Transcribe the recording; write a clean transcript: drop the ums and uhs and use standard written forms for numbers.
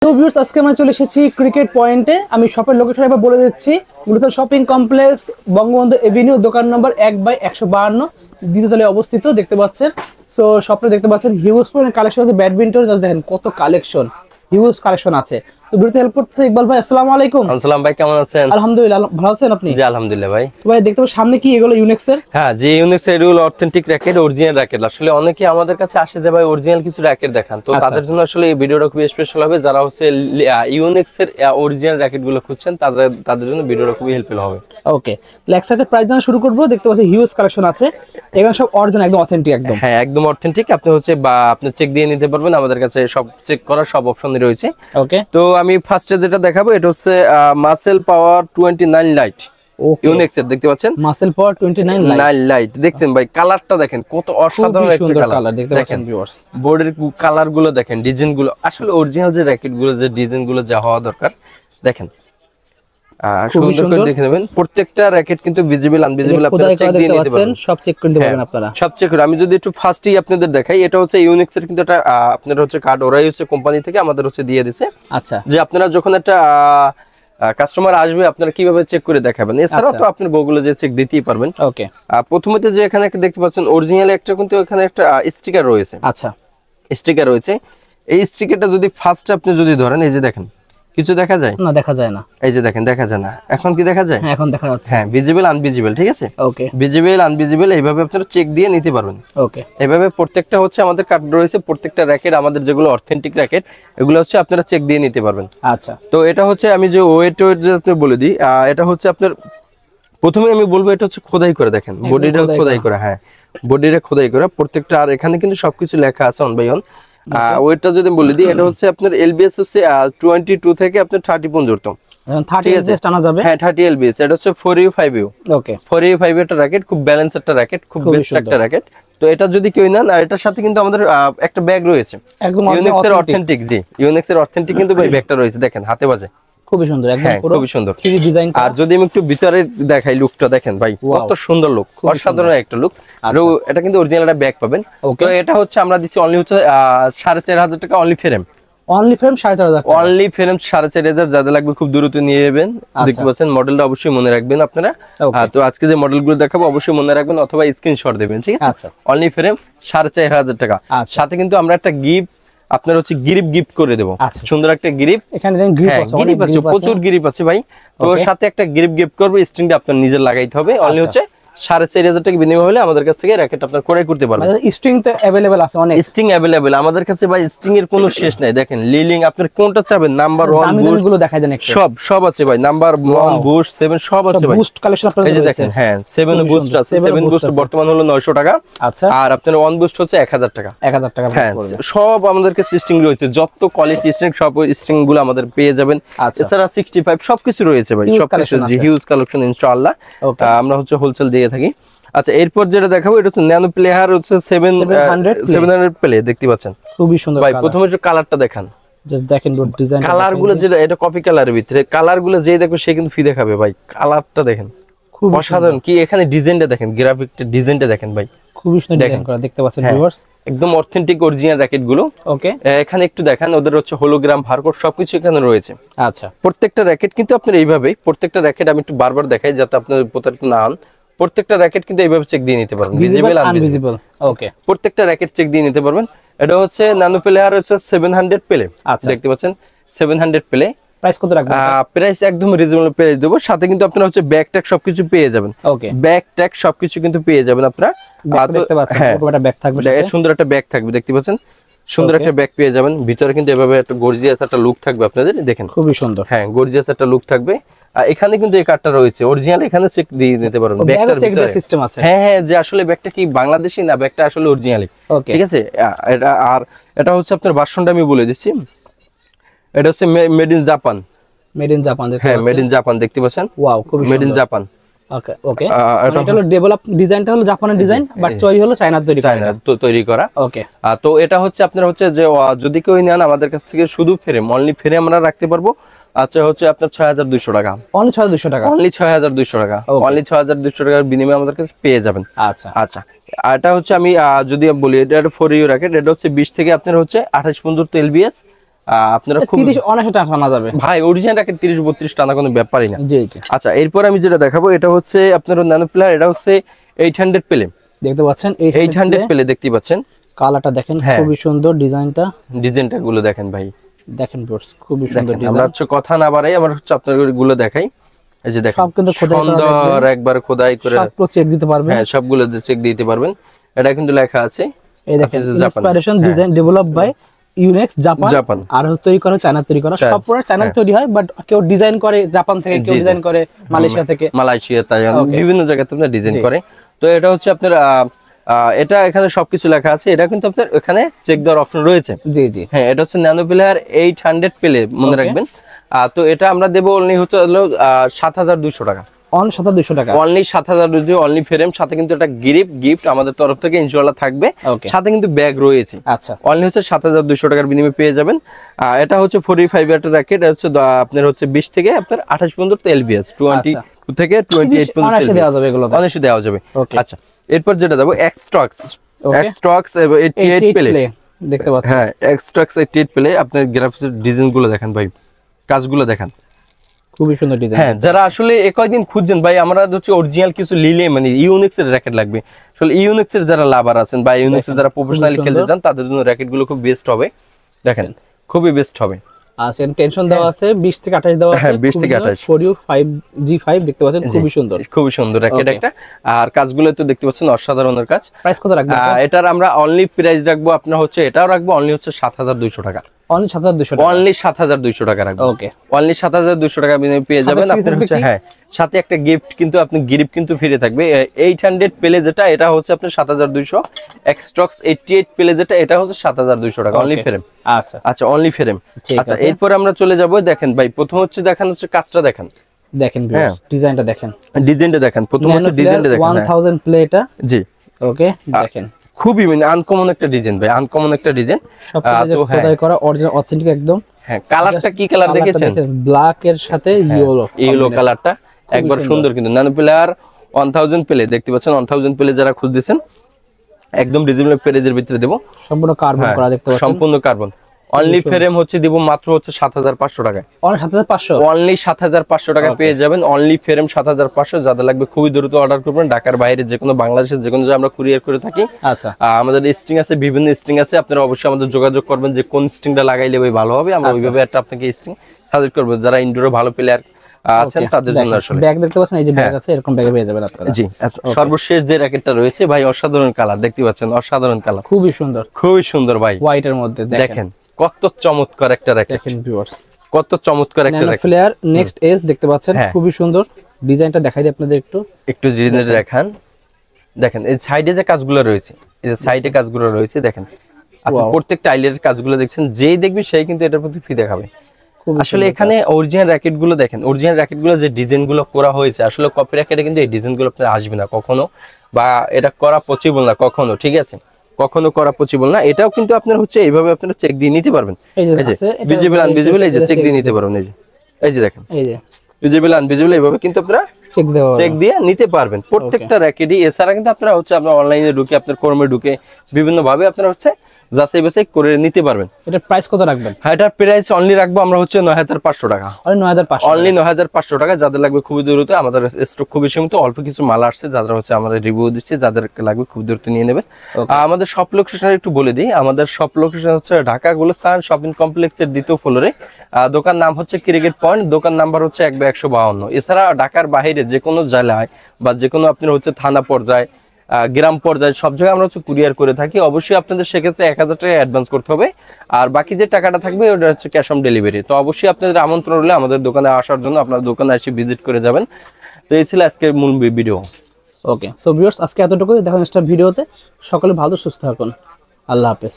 তো ভিউয়ার্স আজকে আমরা চলে এসেছি ক্রিকেট পয়েন্টে। আমি শপের লোকেশন এবার বলে দিচ্ছি। মূলত শপিং কমপ্লেক্স বঙ্গবন্ধু এভিনিউ, দোকান নম্বর 1/152, দ্বিতীয় তলায় অবস্থিত। দেখতে পাচ্ছেন, সো শপটা দেখতে পাচ্ছেন হিউজ কালেকশন আছে। ব্যাডমিন্টন জাস্ট দেখেন কত কালেকশন, হিউজ কালেকশন আছে। তো ভিডিওতে হেল্প করতেছে ইকবাল ভাই। আসসালামু আলাইকুম। আসসালাম ভাই, কেমন আছেন? আলহামদুলিল্লাহ, ভালো আছেন আপনি? জি আলহামদুলিল্লাহ ভাই। তো ভাই দেখতে পাচ্ছেন সামনে কি এগুলো ইউনিক্স এর? হ্যাঁ, যে ইউনিক্স এর এগুলো অথেন্টিক র‍্যাকেট, অরিজিনাল র‍্যাকেট। আসলে অনেকে আমাদের কাছে আসে যে ভাই অরিজিনাল কিছু র‍্যাকেট দেখান, তো তাদের জন্য আসলে এই ভিডিওটা খুবই স্পেশাল হবে। যারা হচ্ছে ইউনিক্স এর অরিজিনাল র‍্যাকেট গুলো খুঁজছেন তাদের জন্য ভিডিওটা খুবই হেল্পফুল হবে। ওকে, তাহলে একসাথে প্রাইস জানা শুরু করব। দেখতে পাচ্ছেন হিউজ কালেকশন আছে, এখানে সব অরিজিনাল একদম অথেন্টিক একদম। হ্যাঁ, একদম অথেন্টিক। আপনি হচ্ছে বা আপনি চেক দিয়ে নিতে পারবেন, আমাদের কাছে সব চেক করার সব অপশনই রয়েছে। ওকে, তো আমি ফার্স্টে যেটা দেখাবো এটা হচ্ছে মাসেল পাওয়ার 29 লাইট ইউনিক্স এর। দেখতে পাচ্ছেন মাসেল পাওয়ার 29 লাইট। দেখতেন ভাই কালারটা দেখেন কত অসাধারণ একটা কালার। দেখতে পাচ্ছেন ভিউয়ার্স, বোর্ডের কালার গুলো দেখেন, ডিজাইন গুলো আসলে অরিজিনাল যে র‍্যাকেট গুলো যে ডিজাইন গুলো যা হওয়া দরকার দেখেন। সুন্দর করে দেখে নেবেন, প্রত্যেকটা র‍্যাকেট কিন্তু ভিজিবল আনভিজিবল আপনারা চেক দিয়ে নিতে পারবেন, সব চেক করে নিতে পারবেন আপনারা। সব চেক করে আমি যদি একটু ফার্স্টেই আপনাদের দেখাই, এটা হচ্ছে ইউনিক্স এর কিন্তু এটা আপনাদের হচ্ছে কার্ড ওরাই হচ্ছে কোম্পানি থেকে আমাদের হচ্ছে দিয়ে দিয়েছে। আচ্ছা, যে আপনারা যখন একটা কাস্টমার আসবে আপনারা কিভাবে চেক করে দেখাবেন, এছাড়াও তো আপনি গুগলে যে চেক দিতেই পারবেন। ওকে, প্রথমত যে এখানে দেখতে পাচ্ছেন অরিজিনাল একটা কিন্তু এখানে একটা স্টিকার রয়েছে। আচ্ছা, স্টিকার রয়েছে। এই স্টিকারটা যদি ফার্স্ট আপনি যদি ধরেন, এই যে দেখেন কিছু দেখা যায় না? দেখা যায় না। এই যে দেখেন, দেখা যায় না। এখন কি দেখা যায়? হ্যাঁ, এখন দেখা যাচ্ছে। হ্যাঁ, ভিজিবল আনভিজিবল, ঠিক আছে। ওকে, ভিজিবল আনভিজিবল এইভাবে আপনারা চেক দিয়ে নিতে পারবেন। ওকে, এইভাবে প্রত্যেকটা হচ্ছে আমাদের কার্ড রয়েছে, প্রত্যেকটা র‍্যাকেট আমাদের যেগুলো অথেন্টিক র‍্যাকেট এগুলো হচ্ছে আপনারা চেক দিয়ে নিতে পারবেন। আচ্ছা, তো এটা হচ্ছে আমি যে ওয়েট যে আপনি বলে দিই, এটা হচ্ছে আপনার প্রথমে আমি বলবো এটা হচ্ছে খোদাই করে দেখেন, বডিটা খোদাই করে। হ্যাঁ, বডিটা খোদাই করে প্রত্যেকটা। আর এখানে কিন্তু সবকিছু লেখা আছে অন বাই অন। ওয়েটটা যদি বলে দিই, এটা হচ্ছে আপনার এলবিএস হচ্ছে 22 থেকে আপনার 30 পর্যন্ত। 30 এলবিএস টানা যাবে। হ্যাঁ, 30 এলবিএস। এটা হচ্ছে 4U5U। ওকে, 4U5 একটা র‍্যাকেট, খুব ব্যালেন্স একটা র‍্যাকেট, খুব বেস্ট একটা র‍্যাকেট। তো এটা যদি কেউ নেন, আর এটার সাথে কিন্তু আমাদের একটা ব্যাগ রয়েছে একদম ইউনিক্স এর অথেন্টিক। জি, ইউনিক্স এর অথেন্টিক কিন্তু ভাই ব্যাগটা রয়েছে, দেখেন হাতে বাজে, খুবই সুন্দর একদম, খুবই সুন্দর 3D ডিজাইন। আর যদি আমি একটু ভিতরে দেখাই লুকটা দেখেন ভাই, কত সুন্দর লুক, অসাধারণ একটা লুক। আর এটা কিন্তু অরিজিনাল একটা ব্যাগ পাবেন। তো এটা হচ্ছে আমরা দিচ্ছি অনলি হচ্ছে 4500 টাকা অনলি ফ্রেম। অনলি ফ্রেম 4500 টাকা। Only frame 4500। যাদের লাগবে খুব দ্রুত নিয়ে যাবেন। দেখতে পাচ্ছেন মডেলটা অবশ্যই মনে রাখবেন আপনারা। তো আজকে যে মডেলগুলো দেখাবো অবশ্যই মনে রাখবেন অথবা স্ক্রিনশট দেবেন, ঠিক আছে। আচ্ছা, অনলি ফ্রেম 4500 টাকা। সাথে কিন্তু আমরা একটা গিফট আপনার হচ্ছে গ্রিপ গিফট করে দেবো। সুন্দর একটা গ্রিপ, এখানে দেখেন গ্রিপ আছে, প্রচুর গ্রিপ আছে ভাই। তো সাথে একটা গ্রিপ গিফট করবে, স্ট্রিংটা আপনার নিজের লাগাইতে হবে। অনলি হচ্ছে 4500 টাকা বিনিময় হলে আমাদের কাছ থেকে র‍্যাকেট আপনার ক্রয় করতে পারবেন। স্ট্রিং তো अवेलेबल আছে, অনেক স্ট্রিং अवेलेबल আমাদের কাছে ভাই। স্ট্রিং এর কোনো শেষ নাই। দেখেন লিলিং আপনার কোনটা চাবেন, নাম্বার 1 বুস্ট গুলো দেখাই দেন একটু। সব আছে ভাই, নাম্বার 1 বুস্ট 7 সব আছে ভাই। বুস্ট কালেকশন আপনাদের এই যে দেখেন, হ্যাঁ 7 বুস্ট আছে। 7 বুস্ট বর্তমান হলো 900 টাকা। আচ্ছা, আর আপনার 1 বুস্ট হচ্ছে 1000 টাকা। 1000 টাকা হ্যাঁ, সব আমাদের কাছে স্ট্রিং রয়েছে, যত কোয়ালিটি স্ট্রিং সব স্ট্রিং গুলো আমাদের পেয়ে যাবেন। এছাড়া 65 সবকিছু রয়েছে ভাই, সব কিছু হিউজ কালেকশন ইনশাআল্লাহ। আমরা হচ্ছে হোলসেল দিয়ে থাকি। আচ্ছা, এরপর যেটা দেখাবো এটা হচ্ছে ন্যানো প্লেয়ার হচ্ছে 700 প্লে। দেখতে পাচ্ছেন খুবই সুন্দর ভাই। প্রথমে একটু কালারটা দেখান, জাস্ট দেখেন ডিজাইন, কালার গুলো যেটা এটা কফি কালারের ভিতরে, কালার গুলো যেই দেখবে সে কিন্তু ফি দেখাবে ভাই। কালারটা দেখেন খুব অসাধারণ। কি এখানে ডিজাইনটা দেখেন, গ্রাফিকটা ডিজাইনটা দেখেন ভাই, খুবই সুন্দর ডিজাইন করা। দেখতে পাচ্ছেন ভিউয়ার্স, একদম অথেন্টিক অরিজিনাল র‍্যাকেট গুলো। ওকে, এখানে একটু দেখেন, ওদের হচ্ছে হোলোগ্রাম বারকোড সবকিছু এখানে রয়েছে। আচ্ছা, প্রত্যেকটা র‍্যাকেট কিন্তু আপনার এইভাবে, প্রত্যেকটা র‍্যাকেট আমি একটু বারবার দেখাই যাতে আপনার প্রতারিত না হন। প্রত্যেকটা র‍্যাকেট কিন্তু এইভাবে চেক দিয়ে নিতে পারবেন, ভিজিবল আনভিজিবল। ওকে, প্রত্যেকটা র‍্যাকেট চেক দিয়ে নিতে পারবেন। এটা হচ্ছে ন্যানো প্লেয়ার হচ্ছে 700 প্লে। দেখতে পাচ্ছেন 700 প্লে। প্রাইস কত রাখবেন? প্রাইস একদম রিজনেবল প্রাইস দেব। সাথে কিন্তু আপনারা হচ্ছে ব্যাগ ট্যাগ সবকিছু পেয়ে যাবেন। ওকে, ব্যাগ ট্যাগ সবকিছু কিন্তু পেয়ে যাবেন আপনারা। দেখতে পাচ্ছেন একটা ব্যাগ থাকবে, সুন্দর একটা ব্যাগ থাকবে। দেখতে পাচ্ছেন সুন্দর একটা ব্যাগ পেয়ে যাবেন। ভিতরে কিন্তু এভাবে একটা গর্জিয়াস একটা লুক থাকবে আপনাদের, দেখেন খুবই সুন্দর। হ্যাঁ, গর্জিয়াস একটা লুক থাকবে। এখানে কিন্তু এই কার্ডটা রয়েছে অরিজিনাল, এখানে চেক দিয়ে নিতে পারবেন। ব্যাগটার চেক দেওয়ার সিস্টেম আছে। হ্যাঁ, যে আসলে ব্যাগটা কি বাংলাদেশি না, ব্যাগটা আসলে অরিজিনালি, ঠিক আছে। এটা আর এটা হচ্ছে আপনার ভার্সনটা আমি বলে দিচ্ছি। এটা হচ্ছে made in Japan. Made in Japan, হ্যাঁ মেড ইন জাপান। দেখতে পাচ্ছেন, ওয়াও, খুবই সুন্দর, মেড ইন জাপান। ওকে, ওকে, এটা হলো ডেভেলপ, ডিজাইনটা হলো জাপানের ডিজাইন, বাট তৈরি হলো চায়নার তৈরি করা। ওকে, তো এটা হচ্ছে আপনার হচ্ছে যে যদি কেউ নেন আমাদের কাছ থেকে শুধু ফ্রেম, অনলি ফ্রেম আমরা রাখতে পারবো। আচ্ছা, হচ্ছে আপনার 6200 টাকা। অনলি 6200 টাকা। অনলি 6200 টাকা। অনলি 6200 টাকার বিনিময়ে আমাদের কাছে পেয়ে যাবেন। আচ্ছা, আচ্ছা, এটা হচ্ছে আমি যদি বলি এটা 4U র‍্যাকেট। এটা হচ্ছে 20 থেকে আপনার হচ্ছে 28 পর্যন্ত এলবিএস। আপনারা 30 অনায়াসে টানা যাবে ভাই, অরিজিনাল র্যাকেট 30-32 টানা কোনো ব্যাপারই না। জি জি। আচ্ছা, এরপর আমি যেটা দেখাবো এটা হচ্ছে আপনার ন্যানো প্লেয়ার, এটা হচ্ছে 800 প্লে, দেখতে পাচ্ছেন 800 প্লে দেখতে পাচ্ছেন। কালারটা দেখেন খুবই সুন্দর, ডিজাইনটা গুলো দেখেন ভাই, দেখেন ভিউয়ার্স খুবই সুন্দর ডিজাইন। আমরা হচ্ছে কথা না বাড়াই, আমরা হচ্ছে আপনাদের গুলো দেখাই। এই যে দেখেন সব কিন্তু সুন্দর একবার খোদাই করে সব চেক দিতে পারবেন। হ্যাঁ, সবগুলো চেক দিতে পারবেন। এটা কিন্তু লেখা আছে, এই দেখেন inspiration design develop by Yonex Japan, আর তৈরি করা চায়না, তৈরি করা সব পুরো চায়না তৈরি হয়, বাট কেউ ডিজাইন করে জাপান থেকে, কেউ ডিজাইন করে মালয়েশিয়া থেকে, বিভিন্ন জায়গাতে আপনারা ডিজাইন করে। তো এটা হচ্ছে আপনার এটা এখানে সবকিছু লেখা আছে। এটা কিন্তু আপনার এখানে চেক দেওয়ার অপশন রয়েছে। জি জি। হ্যাঁ, এটা হচ্ছে ন্যানো প্লেয়ার 800 প্লে, মনে রাখবেন। তো এটা আমরা দেবো অনলি হচ্ছে 7200 টাকা, অনলি 7200 টাকা, অনলি 7200, অনলি ফ্রেম, সাথে কিন্তু একটা গিফট আমাদের তরফ থেকে ইনশাআল্লাহ থাকবে, সাথে কিন্তু ব্যাগ রয়েছে। আচ্ছা, অনলি হচ্ছে 7200 টাকার বিনিময়ে পেয়ে যাবেন। এটা হচ্ছে 45 ওয়াটের র্যাকেট, এটা হচ্ছে আপনার হচ্ছে 20 থেকে আপনার 28 পর্যন্ত এলবিএস, 20 থেকে 28 পর্যন্ত অনায়াসে দেওয়া যাবে, এগুলো অনায়াসে দেওয়া যাবে। আচ্ছা, এরপর যেটা দেবো এক্সট্রাক্স 88 প্লে দেখতে পাচ্ছেন। হ্যাঁ, এক্সট্রাক্স 88 প্লে। আপনার গ্রাফিক্সের ডিজাইন গুলো দেখেন ভাই, কাজগুলো দেখেন, খুবই সুন্দর ডিজাইন। হ্যাঁ, যারা আসলে কয়েকদিন খুঁজছেন ভাই, আমরা হচ্ছে অরিজিনাল কিছু লিলে মানে ইউনিক্স এর র্যাকেট লাগবে, আসলে ইউনিক্স এর যারা লাভার আছেন বা ইউনিক্স এর যারা প্রফেশনালি খেলতে চান, তাদের জন্য র্যাকেট গুলো খুব বেস্ট হবে। দেখেন খুবই বেস্ট হবে। আচ্ছা, টেনশন দেওয়া আছে 20 থেকে 28 দেওয়া আছে। হ্যাঁ, 20 থেকে 28 ফর ইউ 5G5 দেখতে পাচ্ছেন, খুবই সুন্দর র্যাকেট একটা। আর কাজগুলো তো দেখতে পাচ্ছেন অসাধারণের কাজ। প্রাইস কত রাখবেন? এটার আমরা অনলি প্রাইস রাখবো আপনার হচ্ছে, এটাও রাখবো অনলি হচ্ছে 7200 টাকা, অনলি 7200 টাকা, অনলি 7200 টাকা রাখবো। ওকে, অনলি 7200 টাকা পেয়ে যাবেন। আপনার হচ্ছে হ্যাঁ, সাথে একটা গিফট কিন্তু, আপনি গিফট কিন্তু ফ্রি থাকবে। 800 প্লে যেটা, এটা হচ্ছে আপনার 7200, এক্সট্রাক্স 88 প্লে যেটা, এটা হচ্ছে 7200 টাকা, অনলি ফ্রেম। আচ্ছা আচ্ছা, অনলি ফ্রেম। আচ্ছা, এরপর আমরা চলে যাব। দেখেন ভাই, প্রথম হচ্ছে হচ্ছে কাজটা দেখেন, ভিউয়ার্স ডিজাইনটা দেখেন, ডিজাইনটা দেখেন, প্রথম হচ্ছে ডিজাইনটা দেখেন, 1000 প্লে এটা। জি, ওকে, দেখেন খুবই মানে আনকমন একটা ডিজাইন ভাই, আনকমন একটা ডিজাইন। তো খোদাই করা অরিজিনাল অথেন্টিক একদম। হ্যাঁ, কালারটা কি কালার দেখেছেন? ব্ল্যাক এর সাথে ইয়েলো কালারটা একবার সুন্দর। কিন্তু ন্যানো প্লেয়ার 1000 প্লে দেখতে পাচ্ছেন, 1000 প্লে যারা খুঁজতেছেন, একদম রিজনেবল প্রাইসের ভিতরে দেব, সম্পূর্ণ কার্বন করা দেখতে পাচ্ছেন, সম্পূর্ণ কার্বন। অনলি ফ্রেম হচ্ছে দিব মাত্র হচ্ছে 7500 টাকায়, অনলি 7500, অনলি 7500 টাকা পেয়ে যাবেন। Only frame 7500। যাদের লাগবে খুবই দ্রুত অর্ডার করবেন, ঢাকার বাইরে যে কোনো, বাংলাদেশের যে কোনো জায়গায় আমরা কুরিয়ার করে থাকি। আচ্ছা, আমাদের স্ট্রিং আছে, বিভিন্ন স্ট্রিং আছে, আপনারা অবশ্যই আমাদের যোগাযোগ করবেন যে কোন স্ট্রিংটা লাগাইলে ভাই ভালো হবে, আমরা ওইভাবে একটা আপনাকে স্ট্রিং সাজেস্ট করব। যারা ইনডোরে ভালো প্লেয়ার আছেন তাদের জন্য আসলে ব্যাগ দেখতে পাচ্ছেন, এই যে ব্যাগ আছে, এরকম ব্যাগ পেয়ে যাবেন আপনারা। জি, সর্বশেষ যে র্যাকেটটা রয়েছে ভাই, অসাধারণ কালার দেখতে পাচ্ছেন, অসাধারণ কালার, খুবই সুন্দর, খুবই সুন্দর ভাই, হোয়াইট এর মধ্যে দেখেন কত চমৎকার একটা র্যাকেট। দেখেন ভিউয়ার্স, কত চমৎকার একটা racket. Nano player next edge দেখতে পাচ্ছেন, খুবই সুন্দর ডিজাইনটা দেখাই দিই আপনাদের একটু ডিজাইনটা দেখান। দেখেন এই সাইডে যে কাজগুলো রয়েছে, এই যে সাইডে কাজগুলো রয়েছে, দেখেন আপনি প্রত্যেকটা আইলের কাজগুলো দেখছেন, যেই দেখবি সেই কিন্তু এটার প্রতি ফি দেখাবে। আসলে এখানে অরিজিনাল র্যাকেট গুলো দেখেন, অরিজিনাল র্যাকেট গুলো যে ডিজাইন গুলো করা হয়েছে, আসলে কপি র্যাকেটে কিন্তু এই ডিজাইন গুলো আপনার আসবে না কখনো, বা এটা করা পসিবল না কখনো, ঠিক আছে, কখনো করা পসিবল না। এটাও কিন্তু আপনার হচ্ছে এইভাবে আপনারা চেক দিয়ে নিতে পারবেন, এই যে ভিজিবল আনভিজিবল, এই যে চেক দিয়ে নিতে পারবেন, এই যে দেখেন, এই যে ভিজিবল আনভিজিবল, এইভাবে কিন্তু আপনারা চেক দিয়ে নিতে পারবেন প্রত্যেকটা র্যাকেটই। এছাড়া কিন্তু আপনারা হচ্ছে আপনার অনলাইনে ঢুকে, আপনার কর্মে ঢুকে বিভিন্ন ভাবে আপনারা হচ্ছে যাচাই বাছাই করে নিতে পারবেন। এটা প্রাইস কত রাখবেন? হ্যাঁ, এটার প্রাইস অনলি রাখবো আমরা হচ্ছে 9500 টাকা, অনলি 9500 টাকা। যাদের লাগবে খুবই দ্রুত, আমাদের স্টক খুবই সীমিত, অল্প কিছু মাল আসছে, যারা হচ্ছে আমরা রিভিউ দিচ্ছি, যাদের লাগবে খুব দ্রুত নিয়ে নেবে। আমাদের শপ লোকেশন একটু বলে দিই, আমাদের শপ লোকেশন হচ্ছে ঢাকা গুলিস্তান শপিং কমপ্লেক্সের 2য় ফ্লোরে। দোকান নাম হচ্ছে ক্রিকেট পয়েন্ট, দোকান নাম্বার হচ্ছে 1/152। এছাড়া ঢাকার বাইরে যে কোনো জেলায় বা যে কোনো আপনার হচ্ছে থানা পর্যায়ে, গ্রাম পর্যায়ে, সব জায়গায় আমরা হচ্ছে কুরিয়ার করে থাকি। অবশ্যই আপনাদের সেক্ষেত্রে 1000 টাকা অ্যাডভান্স করতে হবে, আর বাকি যে টাকাটা থাকবে ওটা হচ্ছে ক্যাশ অন ডেলিভারি। তো অবশ্যই আপনাদের আমন্ত্রণ রইলে আমাদের দোকানে আসার জন্য, আপনার দোকানে এসে ভিজিট করে যাবেন। তো এই ছিল আজকের মূল ভিডিও। ওকে, সো ভিউয়ার্স আজকে এতটুকু, দেখুন নেক্সট ভিডিওতে। সকলে ভালো সুস্থ থাকুন, আল্লাহ হাফেজ।